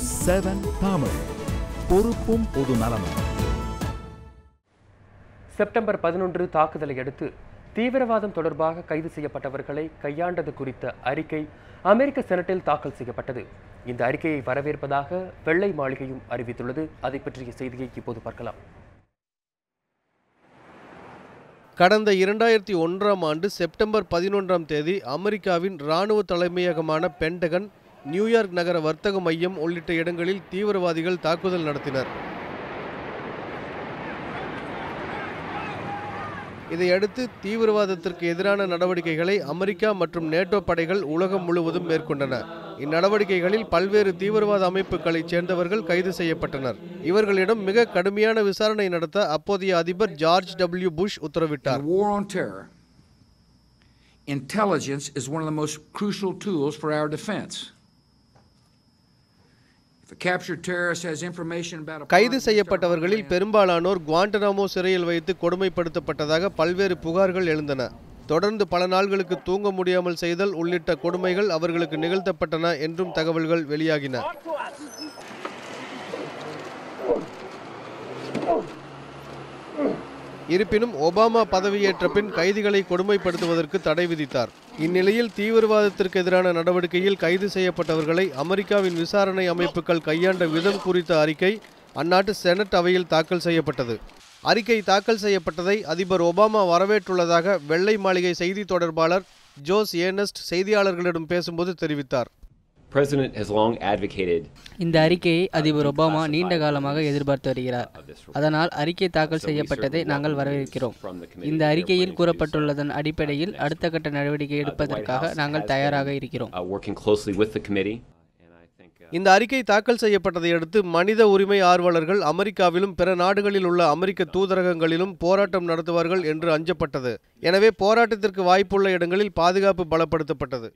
News 7 Tamil, பொறுப்பும் பொது நலமும். செப்டம்பர் 11 தாக்குதலை அடுத்து தீவிரவாதம் தொடர்பாக கைது செய்யப்பட்டவர்களை கையாண்டது குறித்த அறிக்கை அமெரிக்க செனட்டில் தாக்கல் செய்யப்பட்டது. இந்த அறிக்கையை வரவேற்பதாக வெள்ளை மாளிகையும் அறிவித்துள்ளது. அதை பற்றிய செய்தியை இப்போது பார்க்கலாம். கடந்த 2001ஆம் ஆண்டு செப்டம்பர் 11ஆம் தேதி அமெரிக்காவின் இராணுவ தலைமையகமான பென்டகன், நியூயார்க் நகர வர்த்தக மையம் உள்ளிட்ட இடங்களில் தீவிரவாதிகள் தாக்குதல் நடத்தினர். இதையடுத்து தீவிரவாதத்திற்கு எதிரான நடவடிக்கைகளை அமெரிக்கா மற்றும் நேட்டோ படைகள் உலகம் முழுவதும் மேற்கொண்டன. இந்நடவடிக்கைகளில் பல்வேறு தீவிரவாத அமைப்புகளைச் சேர்ந்தவர்கள் கைது செய்யப்பட்டனர். இவர்களிடம் மிக கடுமையான விசாரணை நடத்த அப்போதைய அதிபர் ஜார்ஜ் டபிள்யூ புஷ் உத்தரவிட்டார். Intelligence is one of the most crucial tools for our defense. கைது செய்யப்பட்டவர்களில் பெரும்பாலானோர் குவாண்டனாமோ சிறையில் வைத்து கொடுமைப்படுத்தப்பட்டதாக பல்வேறு புகார்கள் எழுந்தன. தொடர்ந்து பல நாள்களுக்கு தூங்க முடியாமல் செய்தல் உள்ளிட்ட கொடுமைகள் அவர்களுக்கு நிகழ்த்தப்பட்டன என்றும் தகவல்கள் வெளியாகின. இருப்பினும் ஒபாமா பதவியேற்ற பின் கைதிகளை கொடுமைப்படுத்துவதற்கு தடை விதித்தார். இந்நிலையில் தீவிரவாதத்திற்கு எதிரான நடவடிக்கையில் கைது செய்யப்பட்டவர்களை அமெரிக்காவின் விசாரணை அமைப்புகள் கையாண்ட விதம் குறித்த அறிக்கை அந்நாட்டு செனட் அவையில் தாக்கல் செய்யப்பட்டது. அறிக்கை தாக்கல் செய்யப்பட்டதை அதிபர் ஒபாமா வரவேற்றுள்ளதாக வெள்ளை மாளிகை செய்தி தொடர்பாளர் ஜோஸ் ஏர்னஸ்ட் செய்தியாளர்களிடம் பேசும்போது தெரிவித்தார். இந்த அறிக்கையை அதிபர் ஒபாமா நீண்ட காலமாக எதிர்பார்த்து வருகிறார். அதனால் அறிக்கை தாக்கல் செய்யப்பட்டதை நாங்கள் வரவேற்கிறோம். இந்த அறிக்கையில் கூறப்பட்டுள்ளதன் அடிப்படையில் அடுத்த கட்ட நடவடிக்கை எடுப்பதற்காக நாங்கள் தயாராக இருக்கிறோம். இந்த அறிக்கை தாக்கல் செய்யப்பட்டதை அடுத்து மனித உரிமை ஆர்வலர்கள் அமெரிக்காவிலும் பிற நாடுகளில் உள்ள அமெரிக்க தூதரகங்களிலும் போராட்டம் நடத்துவார்கள் என்று அஞ்சப்பட்டது. எனவே போராட்டத்திற்கு வாய்ப்புள்ள இடங்களில் பாதுகாப்பு பலப்படுத்தப்பட்டது.